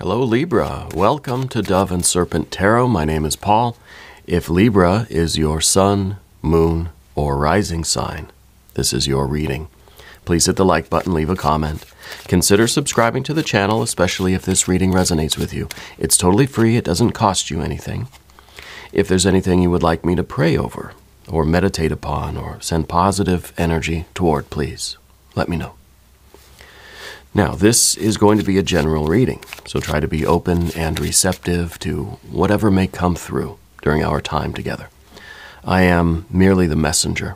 Hello Libra, welcome to Dove and Serpent Tarot. My name is Paul. If Libra is your sun, moon, or rising sign, this is your reading. Please hit the like button, leave a comment. Consider subscribing to the channel, especially if this reading resonates with you. It's totally free, it doesn't cost you anything. If there's anything you would like me to pray over, or meditate upon, or send positive energy toward, please let me know. Now, this is going to be a general reading, so try to be open and receptive to whatever may come through during our time together. I am merely the messenger,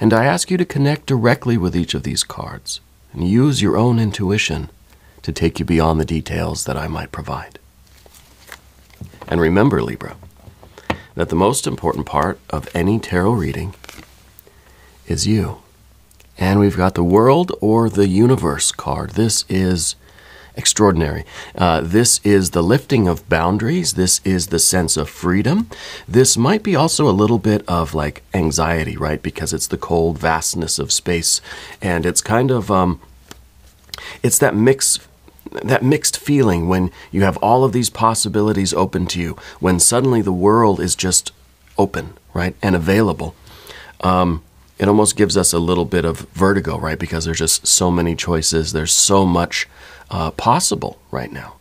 and I ask you to connect directly with each of these cards and use your own intuition to take you beyond the details that I might provide. And remember, Libra, that the most important part of any tarot reading is you. And we've got the World or the Universe card. This is extraordinary. This is the lifting of boundaries. This is the sense of freedom. This might be also a little bit of like anxiety, right? Because it's the cold vastness of space. And it's kind of, it's that mixed feeling when you have all of these possibilities open to you, when suddenly the world is just open, right? And available. It almost gives us a little bit of vertigo, right? Because there's just so many choices. There's so much possible right now.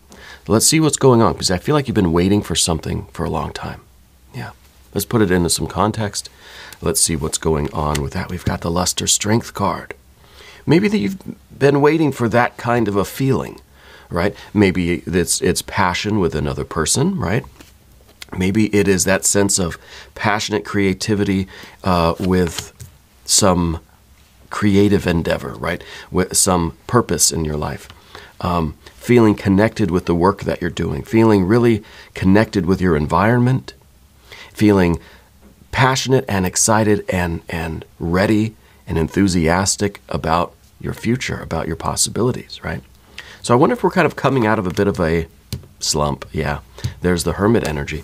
Let's see what's going on, because I feel like you've been waiting for something for a long time. Yeah. Let's put it into some context. Let's see what's going on with that. We've got the Luster Strength card. Maybe that you've been waiting for that kind of a feeling, right? Maybe it's passion with another person, right? Maybe it is that sense of passionate creativity with some creative endeavor, right? With some purpose in your life. Feeling connected with the work that you're doing. Feeling really connected with your environment. Feeling passionate and excited and ready and enthusiastic about your future, about your possibilities, right? So I wonder if we're kind of coming out of a bit of a slump. Yeah, there's the Hermit energy.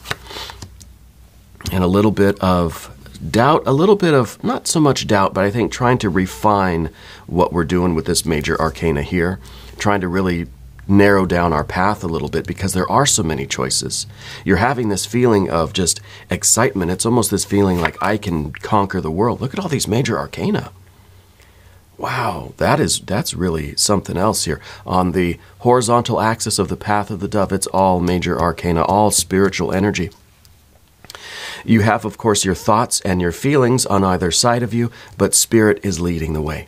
And a little bit of doubt, a little bit of, not so much doubt, but I think trying to refine what we're doing with this major arcana here, trying to really narrow down our path a little bit because there are so many choices. You're having this feeling of just excitement. It's almost this feeling like I can conquer the world. Look at all these major arcana. Wow, that's really something else here. On the horizontal axis of the path of the dove, it's all major arcana, all spiritual energy. You have, of course, your thoughts and your feelings on either side of you, but Spirit is leading the way,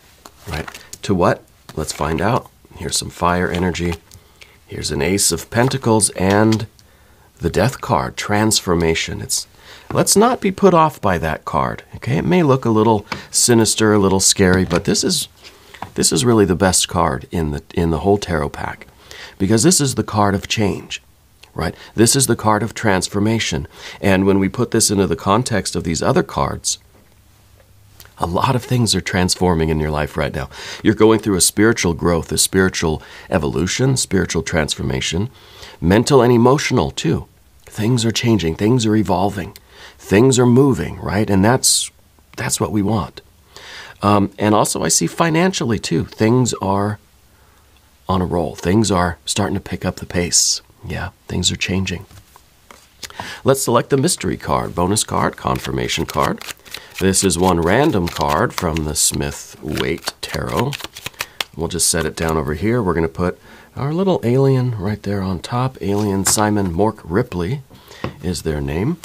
right? To what? Let's find out. Here's some fire energy. Here's an Ace of Pentacles and the Death card, transformation. Let's not be put off by that card, okay? It may look a little sinister, a little scary, but this is really the best card in the whole tarot pack, because this is the card of change. Right? This is the card of transformation. And when we put this into the context of these other cards, a lot of things are transforming in your life right now. You're going through a spiritual growth, a spiritual evolution, spiritual transformation, mental and emotional too. Things are changing, things are evolving, things are moving, right? And that's what we want. And also I see financially too, things are on a roll. Things are starting to pick up the pace. Yeah, things are changing. Let's select the mystery card, bonus card, confirmation card. This is one random card from the Smith-Waite Tarot. We'll just set it down over here. We're going to put our little alien right there on top. Alien Simon Mork Ripley is their name.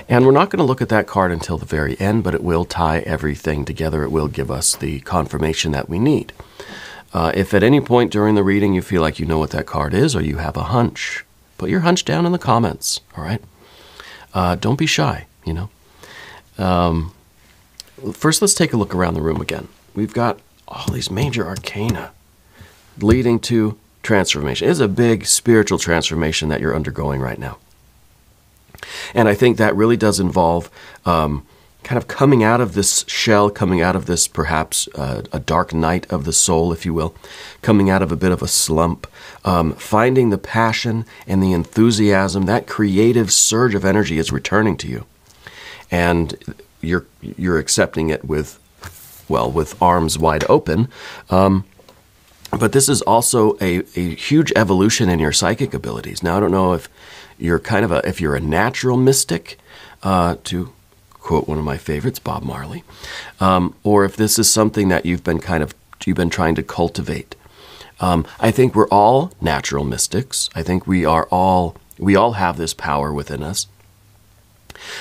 And we're not going to look at that card until the very end, but it will tie everything together. It will give us the confirmation that we need. If at any point during the reading you feel like you know what that card is or you have a hunch, put your hunch down in the comments, all right? Don't be shy, you know. First, let's take a look around the room again. We've got all these major arcana leading to transformation. It's a big spiritual transformation that you're undergoing right now. And I think that really does involve kind of coming out of this shell, coming out of this perhaps a dark night of the soul, if you will, coming out of a bit of a slump, finding the passion and the enthusiasm, that creative surge of energy is returning to you. And you're accepting it with arms wide open. But this is also a huge evolution in your psychic abilities. Now, I don't know if you're if you're a natural mystic, to quote one of my favorites, Bob Marley, or if this is something that you've been trying to cultivate. I think we're all natural mystics. I think we all have this power within us.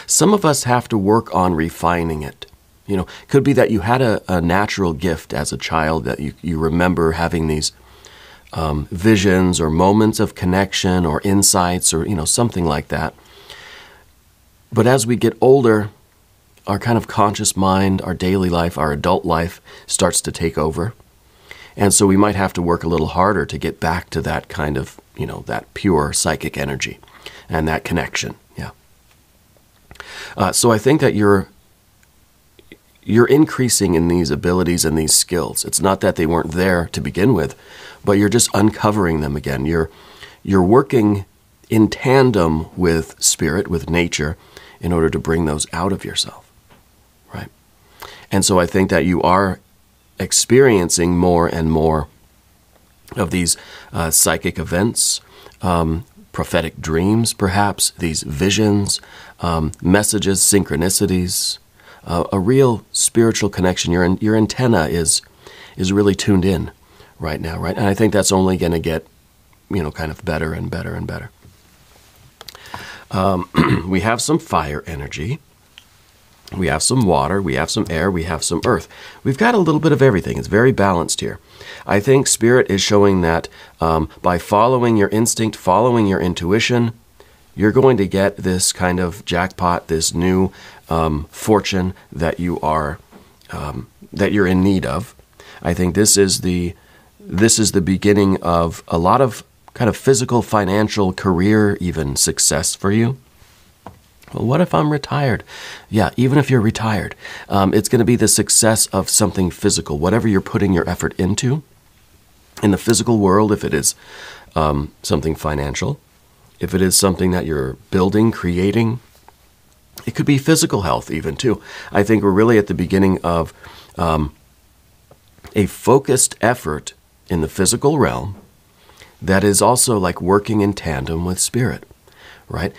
Some of us have to work on refining it. Could be that you had a natural gift as a child, that you remember having these visions or moments of connection or insights or, something like that. But as we get older, our kind of conscious mind, our daily life, our adult life starts to take over. And so we might have to work a little harder to get back to that kind of, that pure psychic energy and that connection. Yeah. So I think that you're increasing in these abilities and these skills. It's not that they weren't there to begin with, but you're just uncovering them again. You're working in tandem with spirit, with nature, in order to bring those out of yourself, right? And so I think that you are experiencing more and more of these psychic events, prophetic dreams, perhaps, these visions, messages, synchronicities, a real spiritual connection. Your antenna is really tuned in right now, right? And I think that's only going to get, kind of better and better and better. We have some fire energy. We have some water. We have some air. We have some earth. We've got a little bit of everything. It's very balanced here. I think Spirit is showing that by following your instinct, following your intuition, you're going to get this kind of jackpot, this new fortune that you're in need of. I think this is the beginning of a lot of kind of physical, financial, career, even success for you. Well, what if I'm retired? Yeah, even if you're retired, it's going to be the success of something physical, whatever you're putting your effort into. In the physical world, if it is something financial, if it is something that you're building, creating, it could be physical health even too. I think we're really at the beginning of a focused effort in the physical realm that is also like working in tandem with spirit, right?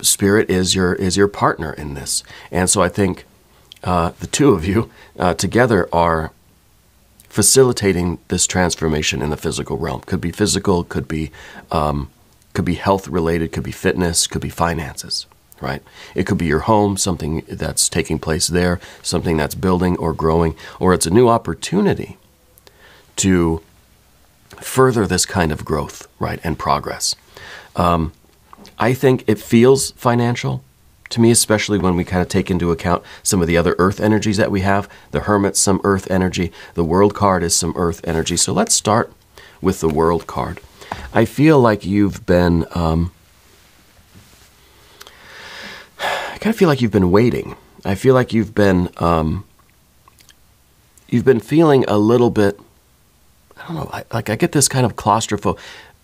Spirit is your partner in this. And so I think the two of you together are facilitating this transformation in the physical realm. Could be physical, could be health related, could be fitness, could be finances, right? It could be your home, something that's taking place there, something that's building or growing, or it's a new opportunity to further this kind of growth, right, and progress. I think it feels financial to me, especially when we kind of take into account some of the other earth energies that we have. The Hermit's some earth energy. The World card is some earth energy. So let's start with the World card. I feel like you've been, I kind of feel like you've been waiting. I feel like you've been feeling a little bit, I don't know, I get this kind of claustrophobic,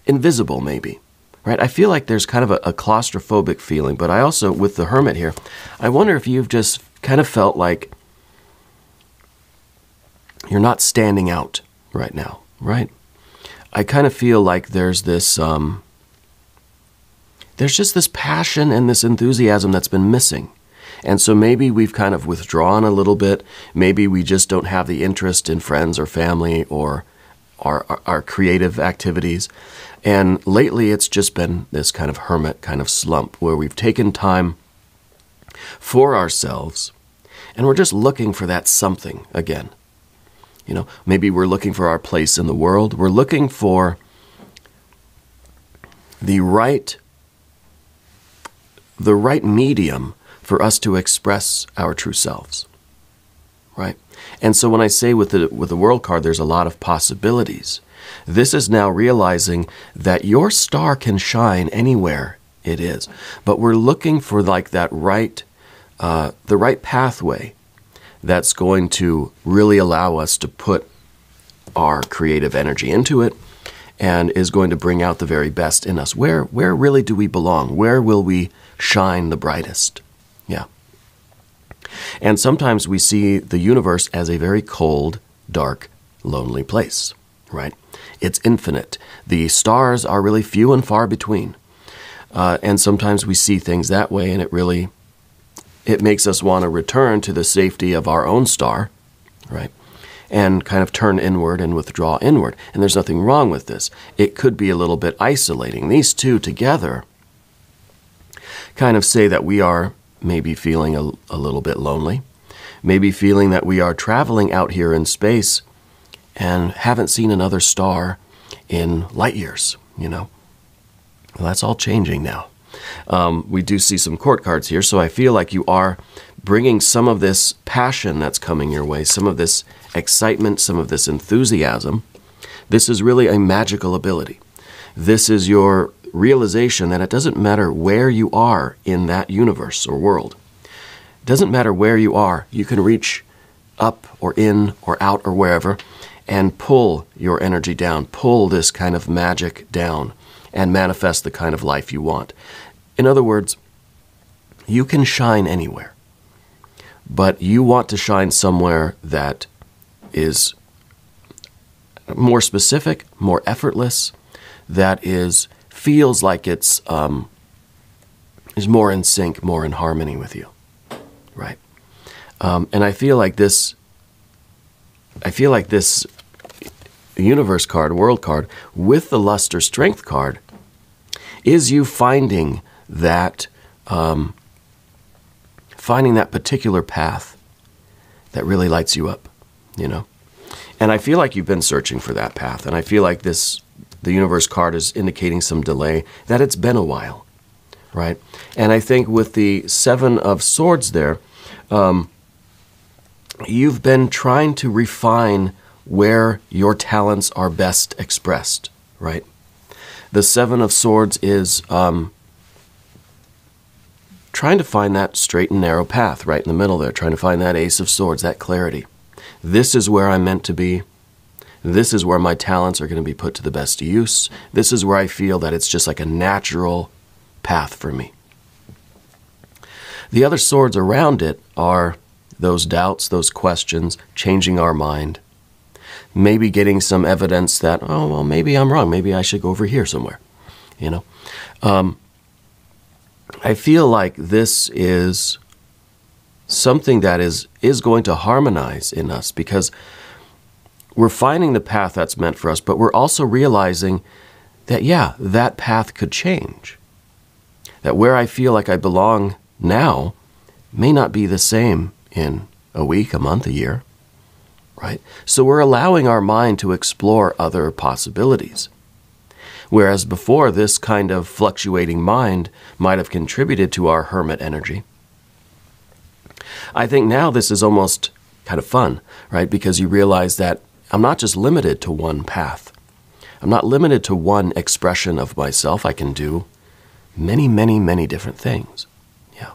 invisible maybe, right? I feel like there's kind of a claustrophobic feeling, but I also, with the Hermit here, I wonder if you've just kind of felt like you're not standing out right now, right? I kind of feel like there's this, there's just this passion and this enthusiasm that's been missing. And so maybe we've kind of withdrawn a little bit. Maybe we just don't have the interest in friends or family or our creative activities. And lately it's just been this kind of hermit kind of slump where we've taken time for ourselves and we're just looking for that something again. You know, maybe we're looking for our place in the world. We're looking for the right medium for us to express our true selves, right? And so when I say with the World card, there's a lot of possibilities. This is now realizing that your star can shine anywhere it is, but we're looking for like that the right pathway that's going to really allow us to put our creative energy into it and is going to bring out the very best in us. Where really do we belong? Where will we shine the brightest? Yeah. And sometimes we see the universe as a very cold, dark, lonely place, right? It's infinite. The stars are really few and far between. And sometimes we see things that way, and it makes us want to return to the safety of our own star, right? And kind of turn inward and withdraw inward. And there's nothing wrong with this. It could be a little bit isolating. These two together kind of say that we are maybe feeling a little bit lonely, maybe feeling that we are traveling out here in space and haven't seen another star in light years, Well, that's all changing now. We do see some court cards here, so I feel like you are bringing some of this passion that's coming your way, some of this excitement, some of this enthusiasm. This is really a magical ability. This is your realization that it doesn't matter where you are in that universe or world. It doesn't matter where you are. You can reach up or in or out or wherever and pull your energy down, pull this kind of magic down and manifest the kind of life you want. In other words, you can shine anywhere, but you want to shine somewhere that is more specific, more effortless, that feels like it's is more in sync, more in harmony with you, right? And I feel like this universe card, world card, with the lust or strength card, is you finding that particular path that really lights you up, And I feel like you've been searching for that path, and I feel like the universe card is indicating some delay, that it's been a while, right? And I think with the Seven of Swords there, you've been trying to refine where your talents are best expressed, right? The Seven of Swords is trying to find that straight and narrow path right in the middle there, trying to find that Ace of Swords, that clarity. This is where I'm meant to be. This is where my talents are going to be put to the best use. This is where I feel that it's just like a natural path for me. The other swords around it are those doubts, those questions, changing our mind, maybe getting some evidence that, oh, well, maybe I'm wrong. Maybe I should go over here somewhere, I feel like this is something that is going to harmonize in us, because we're finding the path that's meant for us, but we're also realizing that, that path could change. That where I feel like I belong now may not be the same in a week, a month, a year, right? So we're allowing our mind to explore other possibilities. Whereas before, this kind of fluctuating mind might have contributed to our hermit energy. I think now this is almost kind of fun, right? Because you realize that I'm not just limited to one path. I'm not limited to one expression of myself. I can do many, many, many different things. Yeah.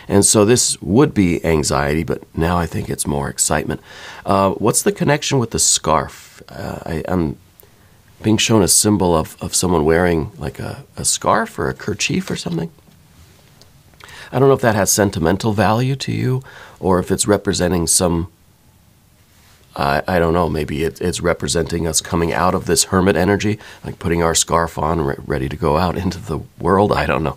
And so this would be anxiety, but now I think it's more excitement. What's the connection with the scarf? I'm being shown a symbol of someone wearing like a scarf or a kerchief or something. I don't know if that has sentimental value to you, or if it's representing some, I don't know, maybe it's representing us coming out of this hermit energy, like putting our scarf on, ready to go out into the world. I don't know.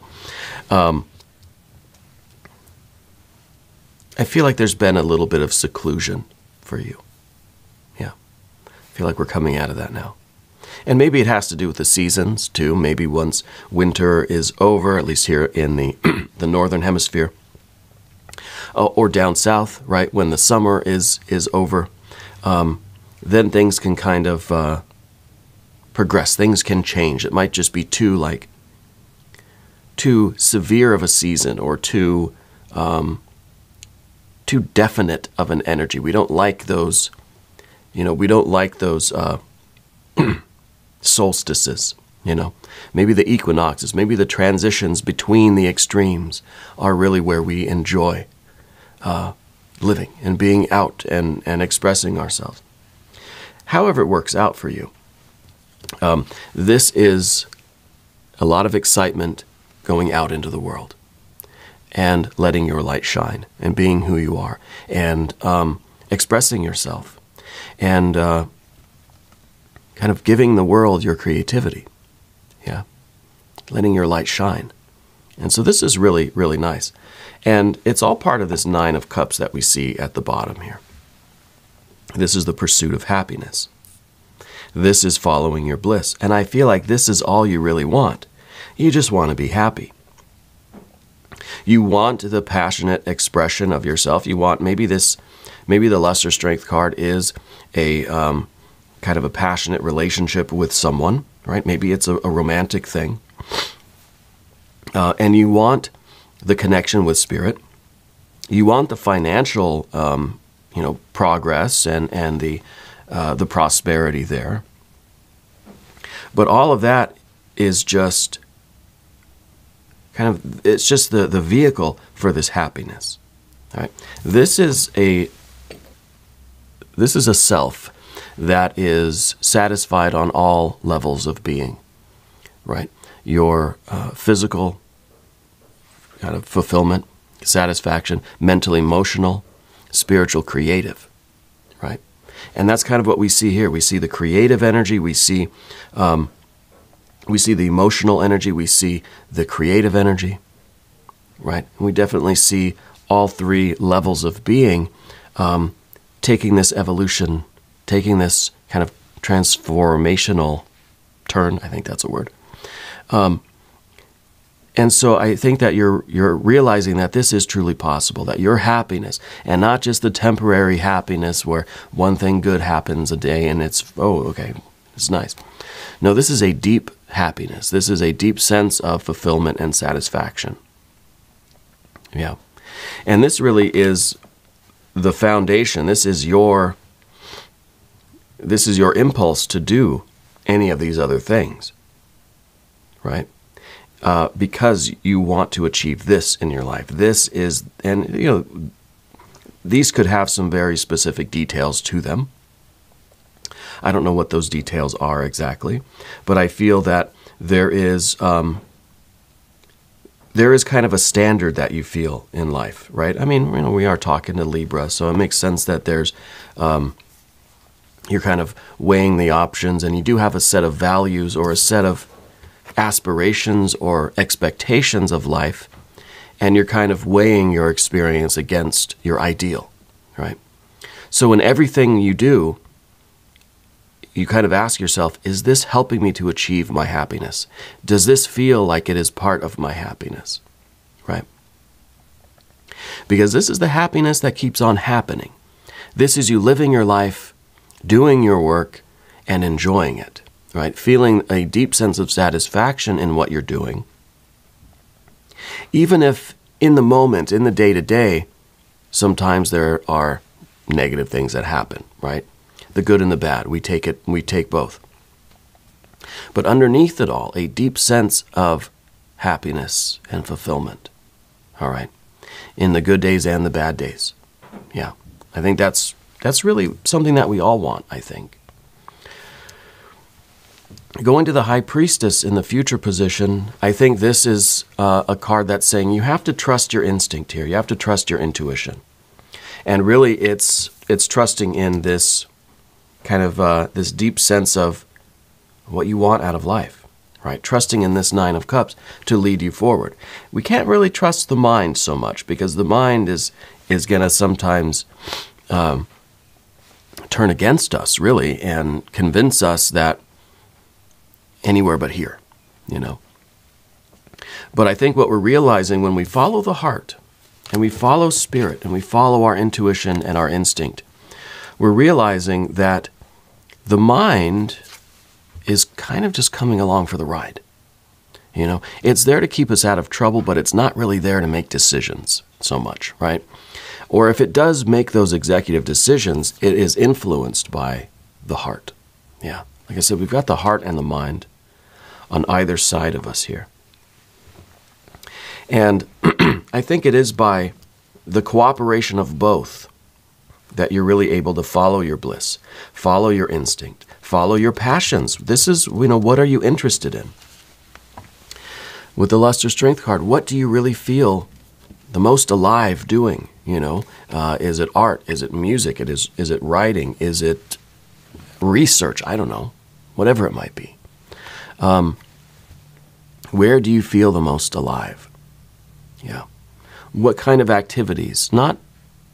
I feel like there's been a little bit of seclusion for you. Yeah. I feel like we're coming out of that now. And maybe it has to do with the seasons, too. Maybe once winter is over, at least here in the the northern hemisphere, or down south, right, when the summer is over, then things can kind of progress. Things can change. It might just be too severe of a season, or too definite of an energy. We don't like those, we don't like those solstices, maybe the equinoxes, maybe the transitions between the extremes are really where we enjoy living and being out and expressing ourselves. However it works out for you, this is a lot of excitement going out into the world and letting your light shine and being who you are and expressing yourself. And kind of giving the world your creativity. Yeah. Letting your light shine. And so this is really, really nice. And it's all part of this 9 of Cups that we see at the bottom here. This is the pursuit of happiness. This is following your bliss. And I feel like this is all you really want. You just want to be happy. You want the passionate expression of yourself. You want maybe the Lesser Strength card is a kind of a passionate relationship with someone, right? Maybe it's a romantic thing. And you want the connection with spirit. You want the financial, progress and the prosperity there. But all of that is just it's just the vehicle for this happiness. All right? This is a self that is satisfied on all levels of being, right? Your physical kind of fulfillment, satisfaction, mental, emotional, spiritual, creative, right? And that's kind of what we see here. We see the creative energy. We see the emotional energy. We see the creative energy, right? And we definitely see all 3 levels of being taking this evolution, taking this kind of transformational turn. I think that's a word. And so I think that you're realizing that this is truly possible, that your happiness, and not just the temporary happiness where one thing good happens a day and it's, oh, okay, it's nice. No, this is a deep happiness. This is a deep sense of fulfillment and satisfaction. Yeah. And this really is the foundation. This is your impulse to do any of these other things, right? Because you want to achieve this in your life. This is, and these could have some very specific details to them. I don't know what those details are exactly, but I feel that there is kind of a standard that you feel in life, right? I mean, we are talking to Libra, so it makes sense that there's, you're kind of weighing the options, and you do have a set of values or a set of aspirations or expectations of life, and you're kind of weighing your experience against your ideal, right? So in everything you do, you kind of ask yourself, is this helping me to achieve my happiness? Does this feel like it is part of my happiness, right? Because this is the happiness that keeps on happening. This is you living your life, doing your work, and enjoying it, right? Feeling a deep sense of satisfaction in what you're doing. Even if in the moment, in the day-to-day, sometimes there are negative things that happen, right? The good and the bad, we take both. But underneath it all, a deep sense of happiness and fulfillment, all right? In the good days and the bad days. Yeah, I think that's really something that we all want, I think. Going to the High Priestess in the future position, I think this is a card that's saying you have to trust your instinct here. You have to trust your intuition. And really it's trusting in this kind of this deep sense of what you want out of life, right? Trusting in this 9 of Cups to lead you forward. We can't really trust the mind so much because the mind is going to sometimes turn against us, really, and convince us that anywhere but here, But I think what we're realizing when we follow the heart and we follow spirit and we follow our intuition and our instinct, we're realizing that the mind is kind of just coming along for the ride. It's there to keep us out of trouble, but it's not really there to make decisions so much, right? Or if it does make those executive decisions, it is influenced by the heart. Yeah. Like I said, we've got the heart and the mind on either side of us here. And I think it is by the cooperation of both that you're really able to follow your bliss, follow your instinct, follow your passions. This is, what are you interested in? With the Luster Strength card, what do you really feel the most alive doing? Is it art? Is it music? Is it writing? Is it research? I don't know. whatever it might be. Where do you feel the most alive? Yeah. What kind of activities? It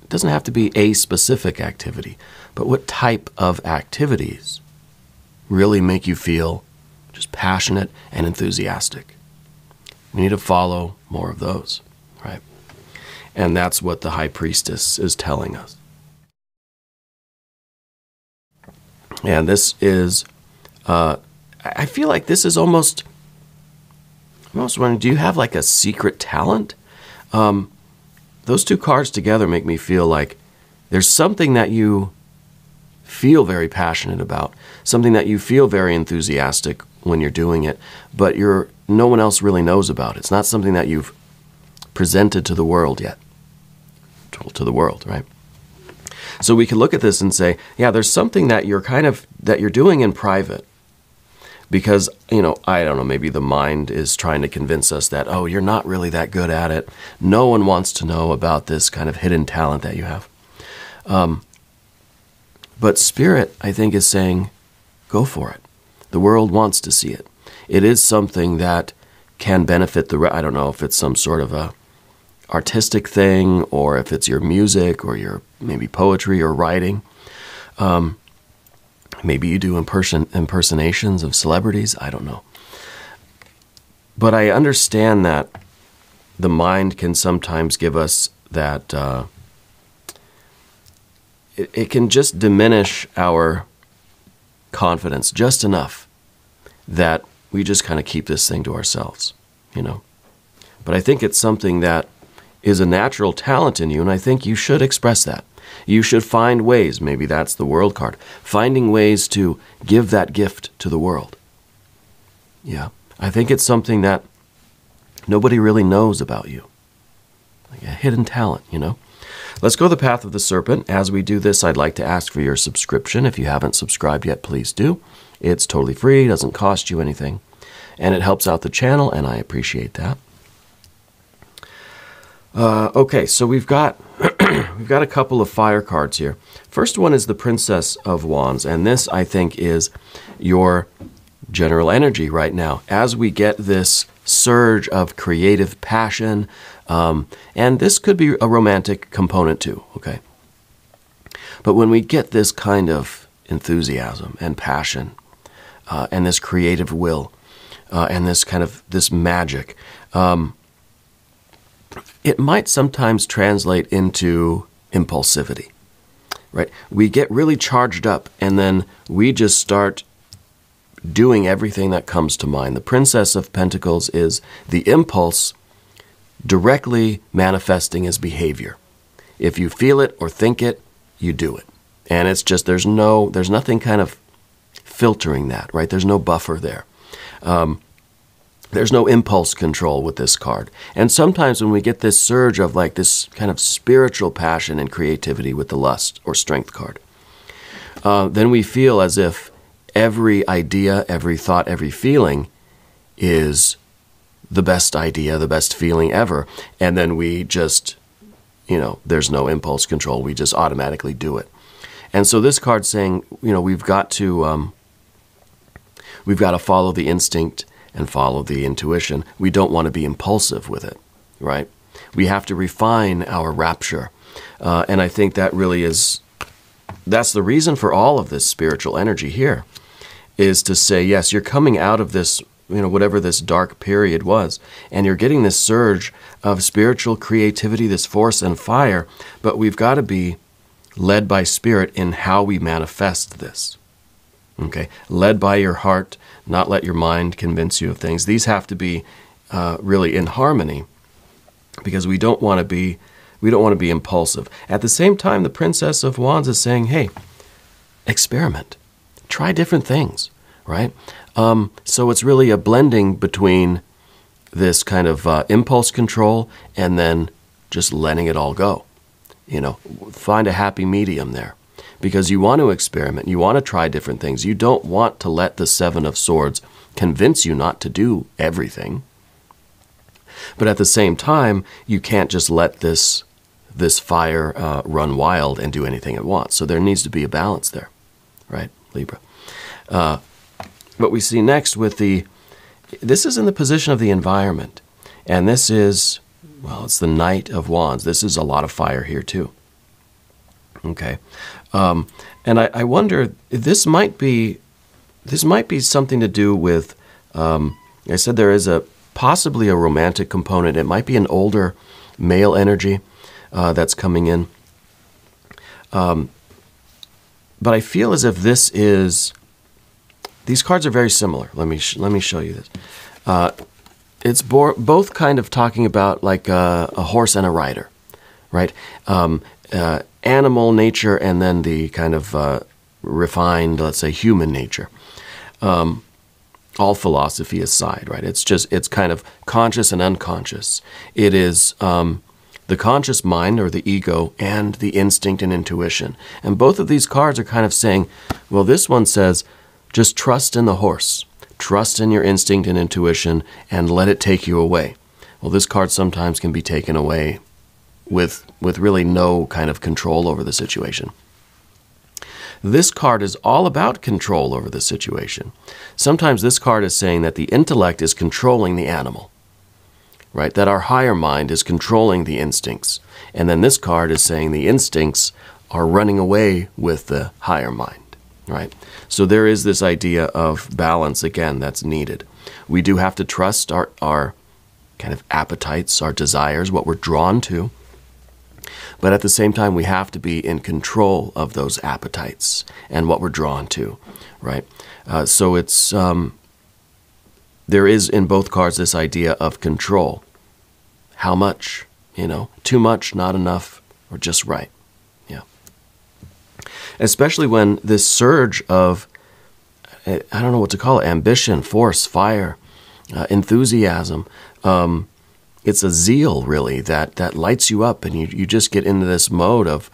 doesn't have to be a specific activity, but what type of activities really make you feel just passionate and enthusiastic? We need to follow more of those, right? And that's what the High Priestess is telling us. And this is, I feel like this is almost wondering, do you have like a secret talent? Those two cards together make me feel like there's something that you feel very passionate about, something that you feel very enthusiastic when you're doing it, but no one else really knows about it. It's not something that you've presented to the world yet, to the world, right? So we can look at this and say, yeah, there's something that you're doing in private. Because, I don't know, maybe the mind is trying to convince us that, oh, you're not really that good at it. No one wants to know about this kind of hidden talent that you have. But Spirit, I think, is saying, go for it. The world wants to see it. It is something that can benefit I don't know if it's some sort of a artistic thing, or if it's your music, or your maybe poetry or writing. Maybe you do impersonations of celebrities. I don't know. But I understand that the mind can sometimes give us that, it can just diminish our confidence just enough that we just kind of keep this thing to ourselves, But I think it's something that is a natural talent in you, and I think you should express that. You should find ways, maybe that's the World card, finding ways to give that gift to the world. Yeah, I think it's something that nobody really knows about you. Like a hidden talent, Let's go the path of the serpent. As we do this, I'd like to ask for your subscription. If you haven't subscribed yet, please do. It's totally free, doesn't cost you anything, and it helps out the channel, and I appreciate that. Okay, so we've got a couple of fire cards here. First one is the Princess of Wands, and this, I think, is your general energy right now. As we get this surge of creative passion, and this could be a romantic component too, okay? But when we get this kind of enthusiasm and passion, and this creative will, and this magic, it might sometimes translate into impulsivity, right? We get really charged up, and then we just start doing everything that comes to mind. The Princess of Pentacles is the impulse directly manifesting as behavior. If you feel it or think it, you do it. And it's just, there's nothing kind of filtering that, right? There's no buffer there. There's no impulse control with this card. And sometimes when we get this surge of like this kind of spiritual passion and creativity with the lust or strength card, then we feel as if every idea, every thought, every feeling is the best idea, the best feeling ever. And then we just, there's no impulse control. We just automatically do it. And so this card's saying, we've got to follow the instinct and follow the intuition. We don't want to be impulsive with it, right? We have to refine our rapture. And I think that really that's the reason for all of this spiritual energy here, is to say, yes, you're coming out of this, whatever this dark period was, and you're getting this surge of spiritual creativity, this force and fire, but we've got to be led by Spirit in how we manifest this. Okay, led by your heart, not let your mind convince you of things. These have to be really in harmony, because we don't want to be impulsive. At the same time, the Princess of Wands is saying, hey, experiment, try different things, right? So it's really a blending between this kind of impulse control and then just letting it all go. Find a happy medium there. Because you want to experiment, you want to try different things. You don't want to let the Seven of Swords convince you not to do everything. But at the same time, you can't just let this fire run wild and do anything it wants. So there needs to be a balance there, right, Libra? what we see next with this is in the position of the environment. And this is, well, it's the Knight of Wands. This is a lot of fire here too. Okay. And I wonder, this might be something to do with, I said there is possibly a romantic component. It might be an older male energy that's coming in. But I feel as if these cards are very similar. Let me show you this. It's both kind of talking about like a horse and a rider, right? Animal nature and then the kind of refined, let's say, human nature. All philosophy aside, right? It's kind of conscious and unconscious. It is the conscious mind or the ego and the instinct and intuition. And both of these cards are kind of saying, well, this one says, just trust in the horse. Trust in your instinct and intuition and let it take you away. Well, this card sometimes can be taken away with really no kind of control over the situation. This card is all about control over the situation. Sometimes this card is saying that the intellect is controlling the animal, right? That our higher mind is controlling the instincts. And then this card is saying the instincts are running away with the higher mind, right? So there is this idea of balance, again, that's needed. We do have to trust our kind of appetites, our desires, what we're drawn to. But at the same time, we have to be in control of those appetites and what we're drawn to, right? So it's there is in both cards this idea of control. How much? Too much, not enough, or just right. Yeah. Especially when this surge of, I don't know what to call it, ambition, force, fire, enthusiasm, it's a zeal, really, that lights you up, and you just get into this mode of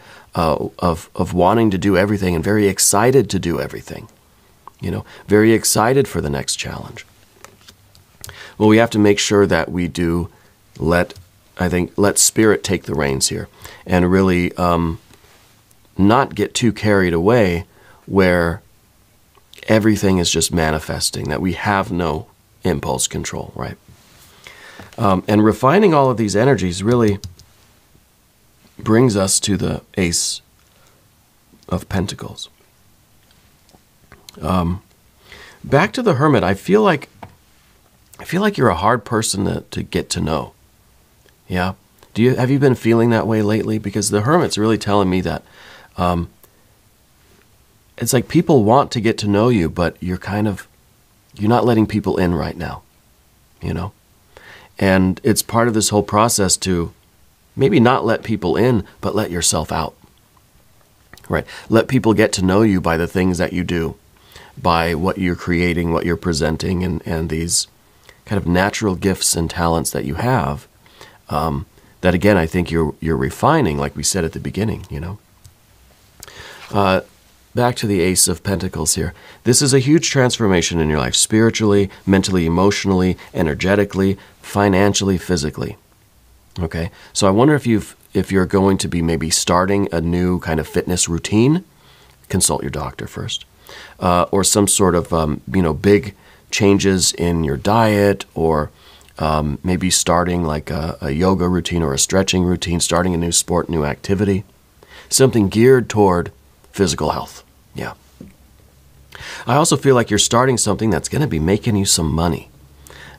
wanting to do everything and very excited to do everything. Very excited for the next challenge. Well, we have to make sure that we do let spirit take the reins here and really not get too carried away where everything is just manifesting, that we have no impulse control, right? And refining all of these energies really brings us to the Ace of Pentacles. Back to the Hermit, I feel like you're a hard person to get to know. Yeah? Have you been feeling that way lately? Because the Hermit's really telling me that it's like people want to get to know you, but you're not letting people in right now, And it's part of this whole process to maybe not let people in, but let yourself out, right? Let people get to know you by the things that you do, by what you're creating, what you're presenting, and these kind of natural gifts and talents that you have, that again, I think you're refining, like we said at the beginning, Back to the Ace of Pentacles here. This is a huge transformation in your life, spiritually, mentally, emotionally, energetically, financially, physically. Okay? So I wonder if you're going to be maybe starting a new kind of fitness routine, consult your doctor first. Or some sort of, big changes in your diet, or maybe starting like a yoga routine or a stretching routine, starting a new sport, new activity. Something geared toward physical health. Yeah. I also feel like you're starting something that's going to be making you some money.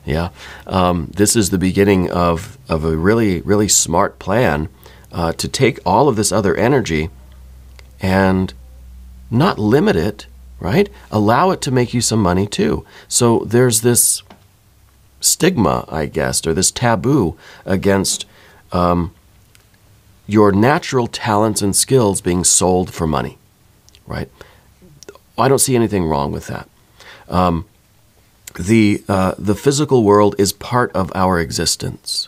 Yeah. This is the beginning of a really, really smart plan to take all of this other energy and not limit it, right? Allow it to make you some money too. So there's this stigma, I guess, or this taboo against your natural talents and skills being sold for money, right? I don't see anything wrong with that. The physical world is part of our existence,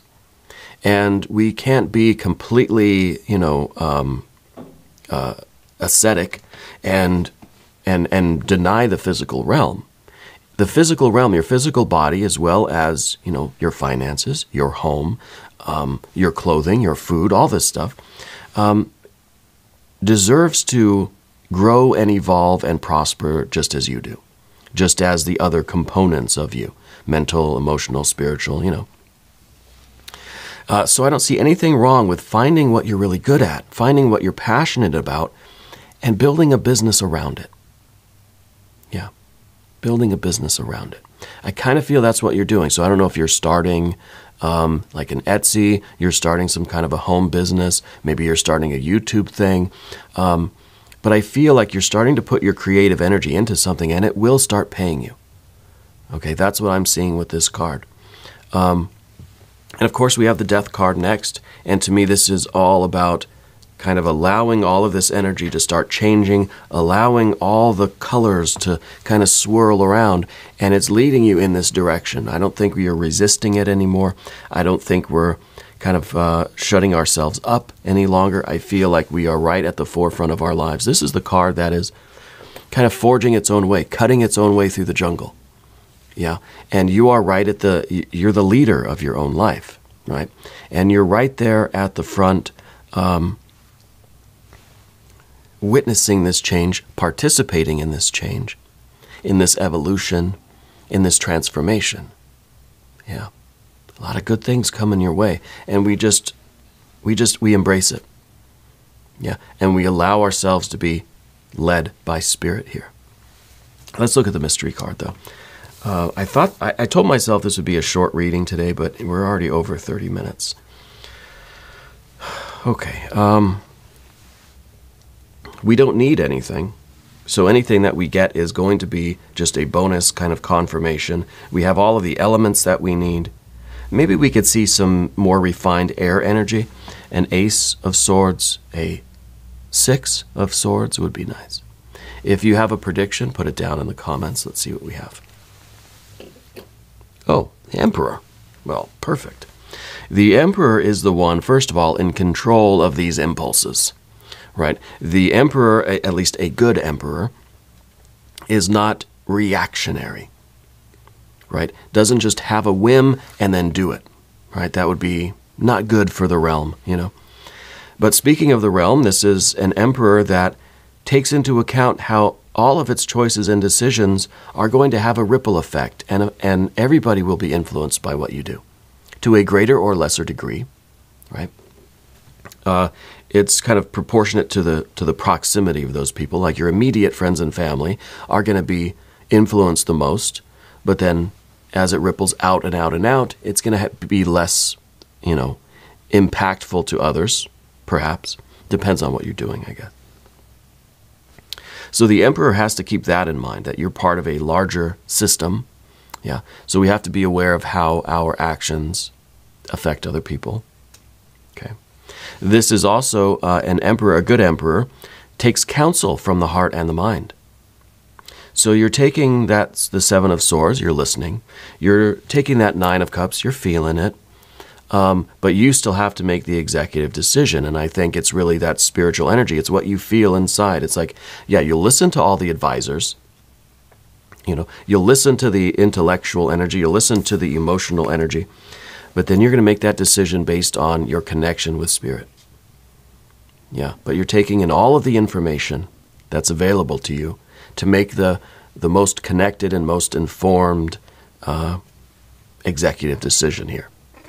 and we can't be completely, ascetic and deny the physical realm. The physical realm, your physical body, as well as your finances, your home, your clothing, your food, all this stuff, deserves to grow and evolve and prosper just as you do. just as the other components of you, mental, emotional, spiritual, So I don't see anything wrong with finding what you're really good at, finding what you're passionate about, and building a business around it. Yeah, building a business around it. I kind of feel that's what you're doing. So I don't know if you're starting like an Etsy, you're starting some kind of a home business, maybe you're starting a YouTube thing. But I feel like you're starting to put your creative energy into something and it will start paying you. Okay, that's what I'm seeing with this card. And of course we have the Death card next. And to me this is all about kind of allowing all of this energy to start changing, allowing all the colors to kind of swirl around, and it's leading you in this direction. I don't think we are resisting it anymore. I don't think we're kind of shutting ourselves up any longer. I feel like we are right at the forefront of our lives. This is the card that is kind of forging its own way, cutting its own way through the jungle. Yeah, and you are right at you're the leader of your own life, right? And you're right there at the front, witnessing this change, participating in this change, in this evolution, in this transformation. Yeah. A lot of good things coming your way, and we embrace it. Yeah, and we allow ourselves to be led by Spirit here. Let's look at the mystery card, though. I told myself this would be a short reading today, but we're already over 30 minutes. Okay. We don't need anything, so anything that we get is going to be just a bonus kind of confirmation. We have all of the elements that we need. Maybe we could see some more refined air energy. An Ace of Swords, a Six of Swords would be nice. If you have a prediction, put it down in the comments. Let's see what we have. Oh, the Emperor. Well, perfect. The Emperor is the one, first of all, in control of these impulses, right? The Emperor, at least a good Emperor, is not reactionary. Right? Doesn't just have a whim and then do it. Right? That would be not good for the realm, But speaking of the realm, this is an emperor that takes into account how all of its choices and decisions are going to have a ripple effect, and everybody will be influenced by what you do, to a greater or lesser degree, right? It's kind of proportionate to the proximity of those people. Like your immediate friends and family are going to be influenced the most, but then as it ripples out and out and out, it's going to be less, impactful to others, perhaps. Depends on what you're doing, I guess. So the Emperor has to keep that in mind, that you're part of a larger system. Yeah. So we have to be aware of how our actions affect other people. Okay. This is also an emperor, a good emperor, takes counsel from the heart and the mind. So you're taking that's the Seven of Swords, you're listening. You're taking that Nine of Cups, you're feeling it. But you still have to make the executive decision. And I think it's really that spiritual energy. It's what you feel inside. It's like, yeah, you'll listen to all the advisors. You'll listen to the intellectual energy. You'll listen to the emotional energy. But then you're going to make that decision based on your connection with Spirit. Yeah, but you're taking in all of the information that's available to you to make the most connected and most informed executive decision here,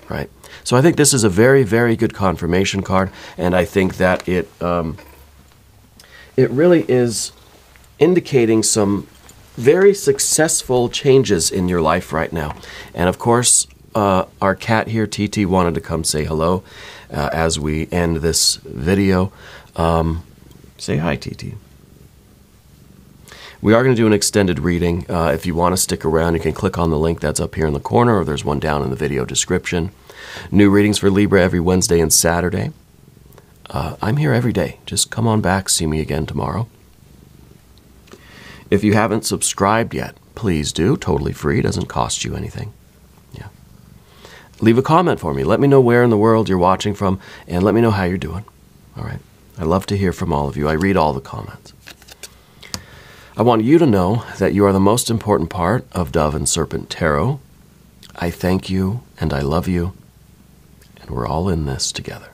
right? So I think this is a very, very good confirmation card, and I think that it really is indicating some very successful changes in your life right now. And of course, our cat here, TT, wanted to come say hello as we end this video. Say hi, TT. We are going to do an extended reading. If you want to stick around, you can click on the link that's up here in the corner, or there's one down in the video description. New readings for Libra every Wednesday and Saturday. I'm here every day. Just come on back, see me again tomorrow. If you haven't subscribed yet, please do. Totally free. Doesn't cost you anything. Yeah. Leave a comment for me. Let me know where in the world you're watching from, and let me know how you're doing. All right. I love to hear from all of you. I read all the comments. I want you to know that you are the most important part of Dove and Serpent Tarot. I thank you, and I love you, and we're all in this together.